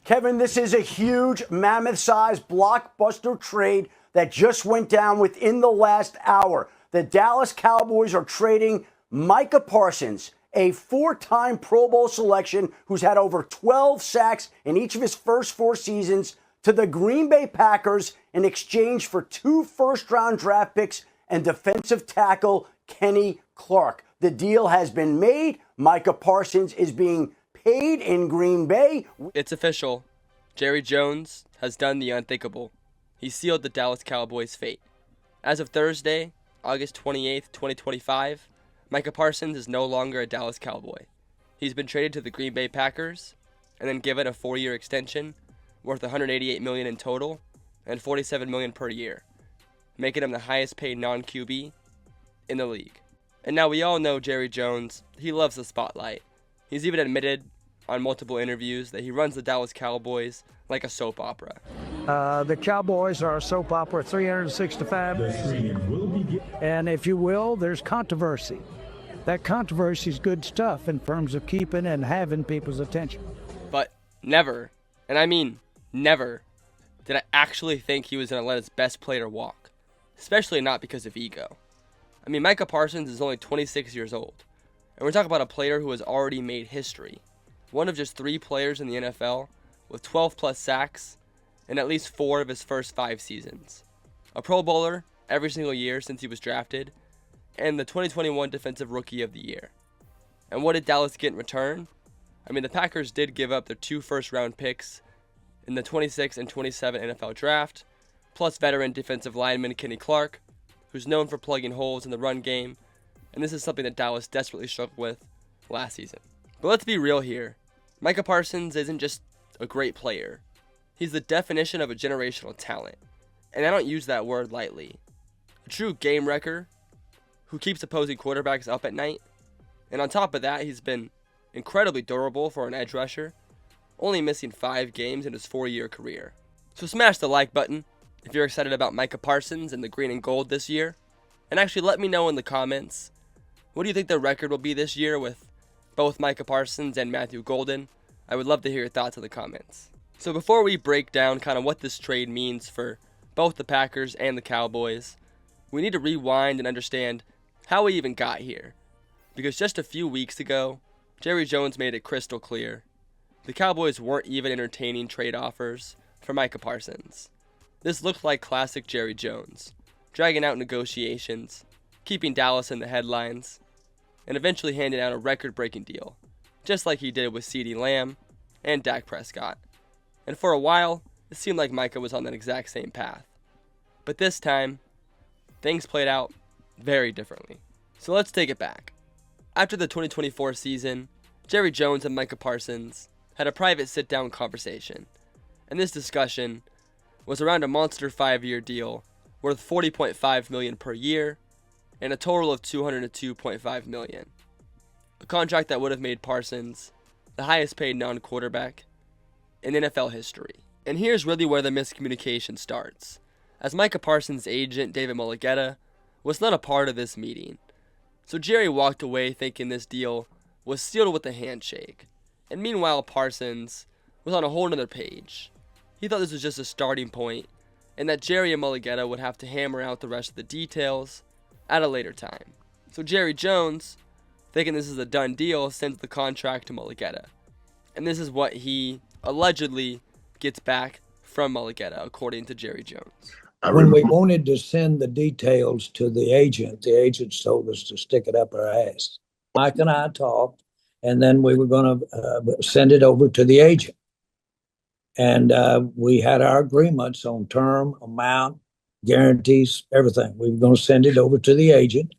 Kevin, this is a huge, mammoth-sized blockbuster trade that just went down within the last hour. The Dallas Cowboys are trading Micah Parsons, a four-time Pro Bowl selection who's had over 12 sacks in each of his first four seasons, to the Green Bay Packers in exchange for 2 first-round draft picks and defensive tackle Kenny Clark. The deal has been made. Micah Parsons is being paid in Green Bay. It's official. Jerry Jones has done the unthinkable. He sealed the Dallas Cowboys' fate. As of Thursday, August 28th, 2025, Micah Parsons is no longer a Dallas Cowboy. He's been traded to the Green Bay Packers and then given a 4-year extension worth $188 million in total and $47 million per year, making him the highest paid non-QB in the league. And now we all know Jerry Jones. He loves the spotlight. He's even admitted on multiple interviews that he runs the Dallas Cowboys like a soap opera. The Cowboys are a soap opera 365. And if you will, there's controversy. That controversy is good stuff in terms of keeping and having people's attention. But never, and I mean never, did I actually think he was going to let his best player walk. Especially not because of ego. I mean, Micah Parsons is only 26 years old. And we're talking about a player who has already made history. One of just 3 players in the NFL with 12 plus sacks in at least 4 of his first 5 seasons. A Pro Bowler every single year since he was drafted, and the 2021 Defensive Rookie of the Year. And what did Dallas get in return? I mean, the Packers did give up their 2 first-round picks in the 26 and 27 NFL Draft, plus veteran defensive lineman Kenny Clark, who's known for plugging holes in the run game, and this is something that Dallas desperately struggled with last season. But let's be real here. Micah Parsons isn't just a great player. He's the definition of a generational talent, and I don't use that word lightly. A true game wrecker who keeps opposing quarterbacks up at night, and on top of that, he's been incredibly durable for an edge rusher, only missing 5 games in his 4-year career. So smash the like button if you're excited about Micah Parsons and the green and gold this year, and actually let me know in the comments, what do you think the record will be this year with both Micah Parsons and Matthew Golden? I would love to hear your thoughts in the comments. So before we break down kind of what this trade means for both the Packers and the Cowboys, we need to rewind and understand how we even got here. Because just a few weeks ago, Jerry Jones made it crystal clear. The Cowboys weren't even entertaining trade offers for Micah Parsons. This looked like classic Jerry Jones, dragging out negotiations, keeping Dallas in the headlines, and eventually handing out a record-breaking deal, just like he did with CeeDee Lamb and Dak Prescott. And for a while, it seemed like Micah was on that exact same path. But this time, things played out very differently. So let's take it back. After the 2024 season, Jerry Jones and Micah Parsons had a private sit-down conversation, and this discussion was around a monster 5-year deal worth $40.5 million per year and a total of $202.5 million. A contract that would have made Parsons the highest paid non-quarterback in NFL history. And here's really where the miscommunication starts, as Micah Parsons' agent, David Mulligetta, was not a part of this meeting. So Jerry walked away thinking this deal was sealed with a handshake. And meanwhile, Parsons was on a whole nother page. He thought this was just a starting point, and that Jerry and Mulligetta would have to hammer out the rest of the details at a later time. So Jerry Jones, thinking this is a done deal, sends the contract to Mulligetta. And this is what he allegedly gets back from Mulligetta, according to Jerry Jones. When we wanted to send the details to the agent told us to stick it up our ass. Mike and I talked, and then we were going to send it over to the agent. And we had our agreements on term, amount, guarantees, everything. We were going to send it over to the agent.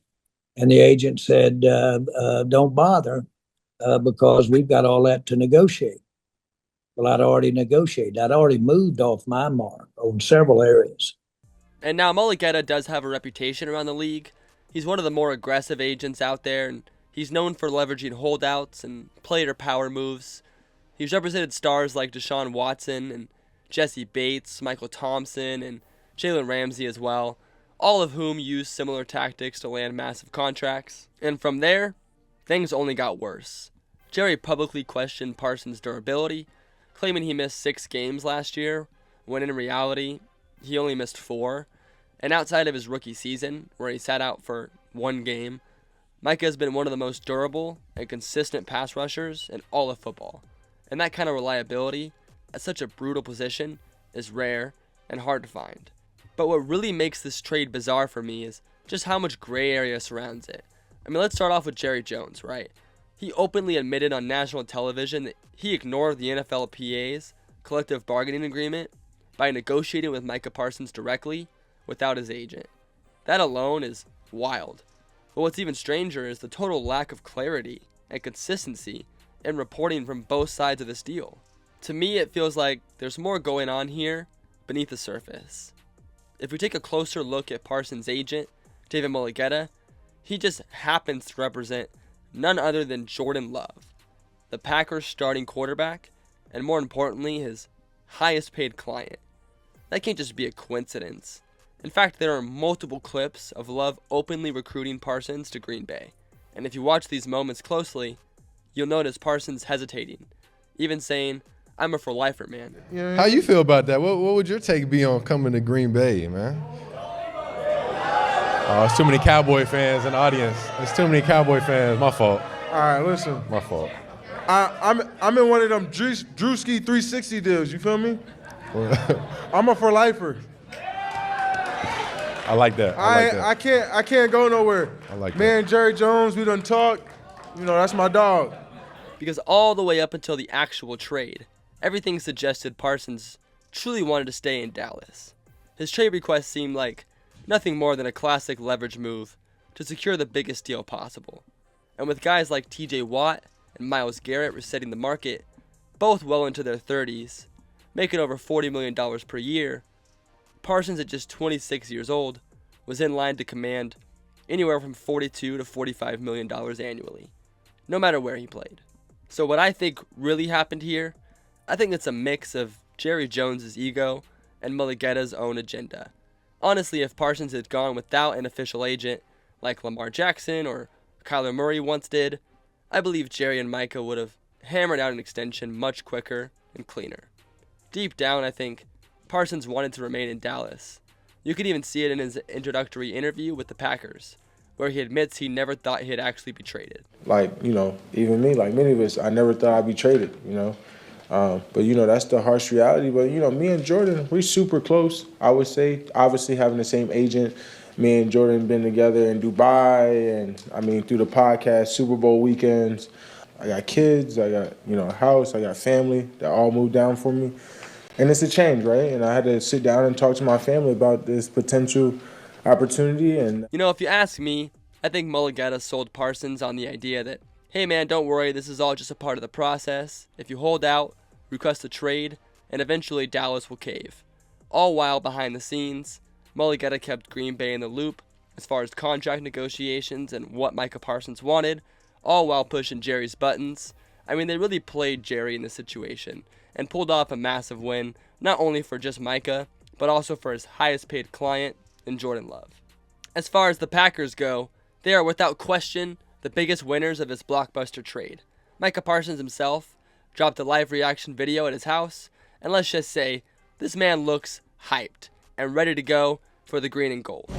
And the agent said, don't bother because we've got all that to negotiate. Well, I'd already negotiated. I'd already moved off my mark on several areas. And now Mulligetta does have a reputation around the league. He's one of the more aggressive agents out there, and he's known for leveraging holdouts and player power moves. He's represented stars like Deshaun Watson and Jesse Bates, Michael Thompson, and Jalen Ramsey as well, all of whom used similar tactics to land massive contracts. And from there, things only got worse. Jerry publicly questioned Parsons' durability, claiming he missed 6 games last year, when in reality, he only missed 4. And outside of his rookie season, where he sat out for 1 game, Micah has been one of the most durable and consistent pass rushers in all of football. And that kind of reliability at such a brutal position is rare and hard to find. But what really makes this trade bizarre for me is just how much gray area surrounds it. I mean, let's start off with Jerry Jones, right? He openly admitted on national television that he ignored the NFLPA's collective bargaining agreement by negotiating with Micah Parsons directly without his agent. That alone is wild. But what's even stranger is the total lack of clarity and consistency in reporting from both sides of this deal. To me, it feels like there's more going on here beneath the surface. If we take a closer look at Parsons' agent, David Mulugheta, he just happens to represent none other than Jordan Love, the Packers' starting quarterback, and more importantly, his highest paid client. That can't just be a coincidence. In fact, there are multiple clips of Love openly recruiting Parsons to Green Bay. And if you watch these moments closely, you'll notice Parsons hesitating, even saying, "I'm a for-lifer, man." How you feel about that? What would your take be on coming to Green Bay, man? Oh, it's too many Cowboy fans in the audience. There's too many Cowboy fans. My fault. All right, listen. My fault. I'm in one of them Drewski 360 deals. You feel me? I'm a for lifer. I like that. I can't go nowhere. I like that. Man, Jerry Jones, we done talked. You know, that's my dog. Because all the way up until the actual trade, everything suggested Parsons truly wanted to stay in Dallas. His trade request seemed like nothing more than a classic leverage move to secure the biggest deal possible. And with guys like TJ Watt and Myles Garrett resetting the market, both well into their 30s, making over $40 million per year, Parsons, at just 26 years old, was in line to command anywhere from $42 to $45 million annually, no matter where he played. So what I think really happened here, I think it's a mix of Jerry Jones' ego and Mulugheta's own agenda. Honestly, if Parsons had gone without an official agent, like Lamar Jackson or Kyler Murray once did, I believe Jerry and Micah would have hammered out an extension much quicker and cleaner. Deep down, I think Parsons wanted to remain in Dallas. You could even see it in his introductory interview with the Packers, where he admits he never thought he'd actually be traded. Like, even me, like many of us, I never thought I'd be traded, But, that's the harsh reality. But, me and Jordan, we're super close, I would say. Obviously, having the same agent. Me and Jordan been together in Dubai and, through the podcast, Super Bowl weekends. I got kids, I got, a house, I got family that all moved down for me. And it's a change, right? And I had to sit down and talk to my family about this potential opportunity. And if you ask me, I think Mulugheta sold Parsons on the idea that, hey man, don't worry, this is all just a part of the process. If you hold out, request a trade, and eventually Dallas will cave. All while behind the scenes, Mulugheta kept Green Bay in the loop as far as contract negotiations and what Micah Parsons wanted, all while pushing Jerry's buttons. They really played Jerry in this situation and pulled off a massive win, not only for just Micah, but also for his highest paid client in Jordan Love. As far as the Packers go, they are without question the biggest winners of this blockbuster trade. Micah Parsons himself dropped a live reaction video at his house, and let's just say, this man looks hyped and ready to go for the green and gold.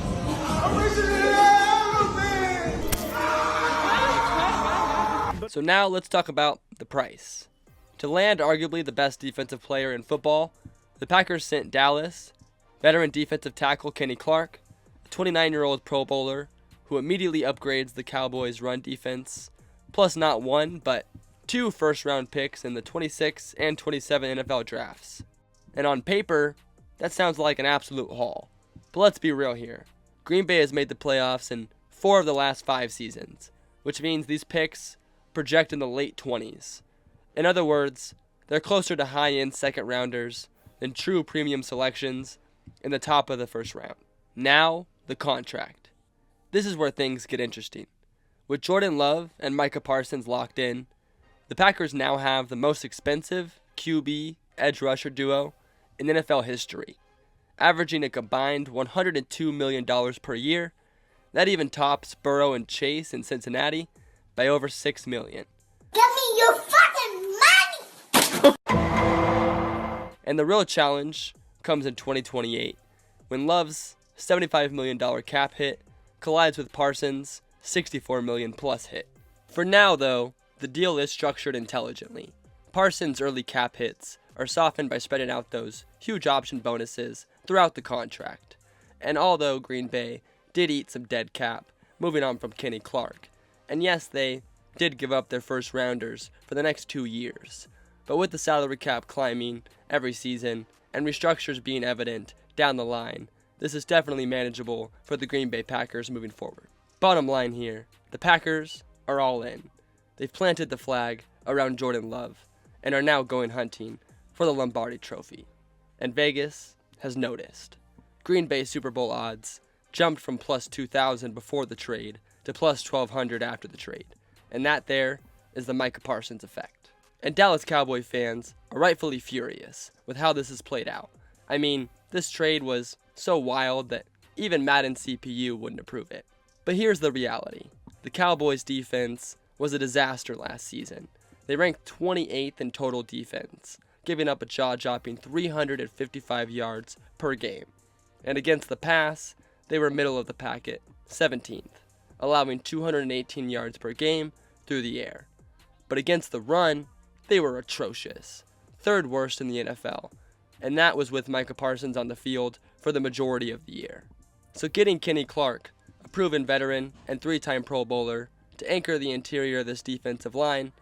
So now let's talk about the price. To land arguably the best defensive player in football, the Packers sent Dallas veteran defensive tackle Kenny Clark, a 29-year-old Pro Bowler who immediately upgrades the Cowboys' run defense, plus not one, but 2 first-round picks in the 26 and 27 NFL drafts. And on paper, that sounds like an absolute haul. But let's be real here. Green Bay has made the playoffs in 4 of the last 5 seasons, which means these picks project in the late 20s. In other words, they're closer to high-end second-rounders than true premium selections in the top of the first round. Now, the contract. This is where things get interesting. With Jordan Love and Micah Parsons locked in, the Packers now have the most expensive QB edge rusher duo in NFL history, averaging a combined $102 million per year. That even tops Burrow and Chase in Cincinnati by over $6 million. Give me your fucking money! And the real challenge comes in 2028, when Love's $75 million cap hit collides with Parsons' $64 million plus hit. For now, though, the deal is structured intelligently. Parsons' early cap hits are softened by spreading out those huge option bonuses throughout the contract. And although Green Bay did eat some dead cap, moving on from Kenny Clark, and yes, they did give up their first rounders for the next 2 years, but with the salary cap climbing every season and restructures being evident down the line, this is definitely manageable for the Green Bay Packers moving forward. Bottom line here, the Packers are all in. They've planted the flag around Jordan Love and are now going hunting for the Lombardi Trophy. And Vegas has noticed. Green Bay Super Bowl odds jumped from plus 2,000 before the trade to plus 1,200 after the trade. And that there is the Micah Parsons effect. And Dallas Cowboy fans are rightfully furious with how this has played out. I mean, this trade was so wild that even Madden CPU wouldn't approve it. But here's the reality. The Cowboys defense was a disaster last season. They ranked 28th in total defense, giving up a jaw-dropping 355 yards per game. And against the pass, they were middle of the pack at 17th, allowing 218 yards per game through the air. But against the run, they were atrocious, third worst in the NFL, and that was with Micah Parsons on the field for the majority of the year. So getting Kenny Clark, a proven veteran and 3-time Pro Bowler, to anchor the interior of this defensive line,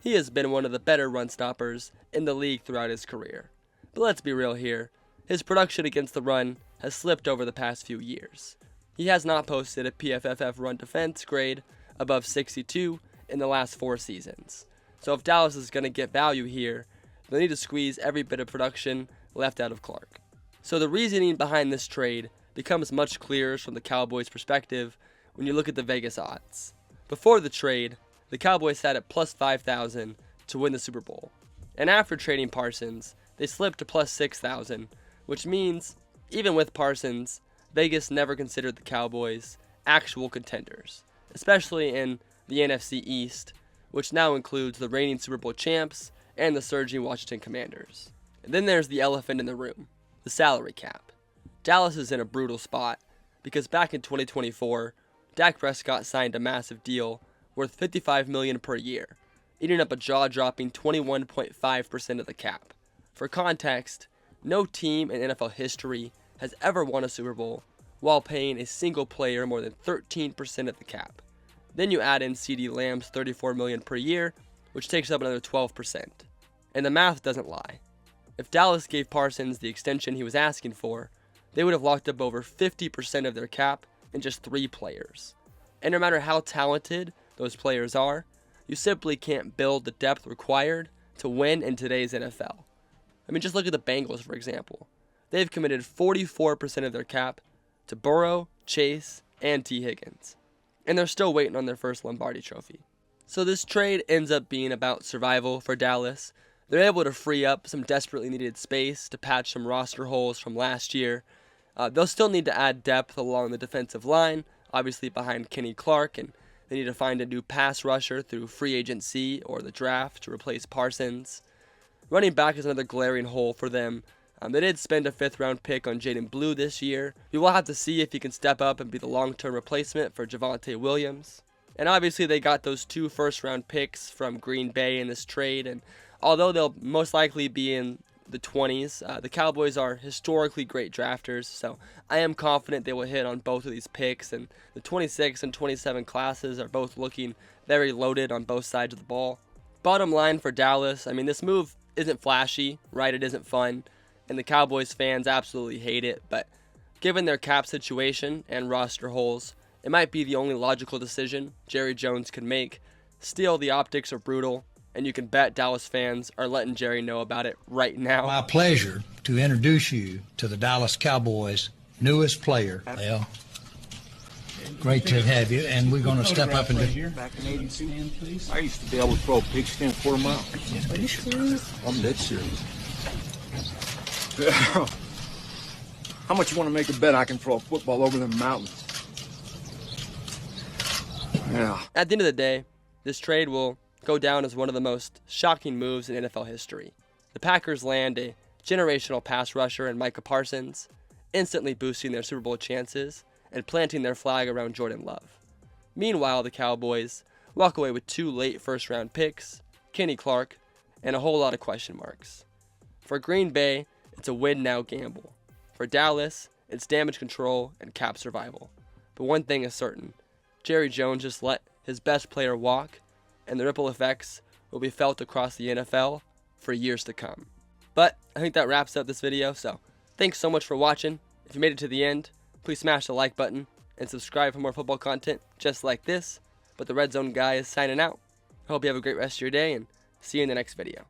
he has been one of the better run stoppers in the league throughout his career. But let's be real here, his production against the run has slipped over the past few years. He has not posted a PFFF run defense grade above 62 in the last 4 seasons. So if Dallas is going to get value here, they'll need to squeeze every bit of production left out of Clark. So the reasoning behind this trade becomes much clearer from the Cowboys' perspective when you look at the Vegas odds. Before the trade, the Cowboys sat at plus 5,000 to win the Super Bowl. And after trading Parsons, they slipped to plus 6,000, which means, even with Parsons, Vegas never considered the Cowboys actual contenders, especially in the NFC East, which now includes the reigning Super Bowl champs and the surging Washington Commanders. And then there's the elephant in the room, the salary cap. Dallas is in a brutal spot because back in 2024, Dak Prescott signed a massive deal worth $55 million per year, eating up a jaw-dropping 21.5% of the cap. For context, no team in NFL history has ever won a Super Bowl while paying a single player more than 13% of the cap. Then you add in CeeDee Lamb's $34 million per year, which takes up another 12%. And the math doesn't lie. If Dallas gave Parsons the extension he was asking for, they would have locked up over 50% of their cap in just 3 players. And no matter how talented those players are, you simply can't build the depth required to win in today's NFL. I mean, just look at the Bengals, for example. They've committed 44% of their cap to Burrow, Chase, and T. Higgins. And they're still waiting on their first Lombardi Trophy. So this trade ends up being about survival for Dallas. They're able to free up some desperately needed space to patch some roster holes from last year. They'll still need to add depth along the defensive line, obviously behind Kenny Clark, and they need to find a new pass rusher through free agency or the draft to replace Parsons. Running back is another glaring hole for them. They did spend a 5th-round pick on Jaden Blue this year. We will have to see if he can step up and be the long-term replacement for Javonte Williams. And obviously they got those 2 first-round picks from Green Bay in this trade, and although they'll most likely be in the 20s, the Cowboys are historically great drafters, so I am confident they will hit on both of these picks, and the 26 and 27 classes are both looking very loaded on both sides of the ball. Bottom line for Dallas, I mean, this move isn't flashy, right? It isn't fun, and the Cowboys fans absolutely hate it, but given their cap situation and roster holes, it might be the only logical decision Jerry Jones can make. Still, the optics are brutal, and you can bet Dallas fans are letting Jerry know about it right now. My pleasure to introduce you to the Dallas Cowboys' newest player. Well, great to have you, and we're going to step up and do. Back in '82, I used to be able to throw a pigskin a quarter mile. Are you serious? I'm dead serious. How much you want to make a bet I can throw a football over the mountains? Yeah. At the end of the day, this trade will go down as one of the most shocking moves in NFL history. The Packers land a generational pass rusher in Micah Parsons, instantly boosting their Super Bowl chances and planting their flag around Jordan Love. Meanwhile, the Cowboys walk away with 2 late first-round picks, Kenny Clark, and a whole lot of question marks. For Green Bay, it's a win-now gamble. For Dallas, it's damage control and cap survival. But one thing is certain, Jerry Jones just let his best player walk, and the ripple effects will be felt across the NFL for years to come. But I think that wraps up this video, so thanks so much for watching. If you made it to the end, please smash the like button and subscribe for more football content just like this. But the Red Zone guy is signing out. I hope you have a great rest of your day, and see you in the next video.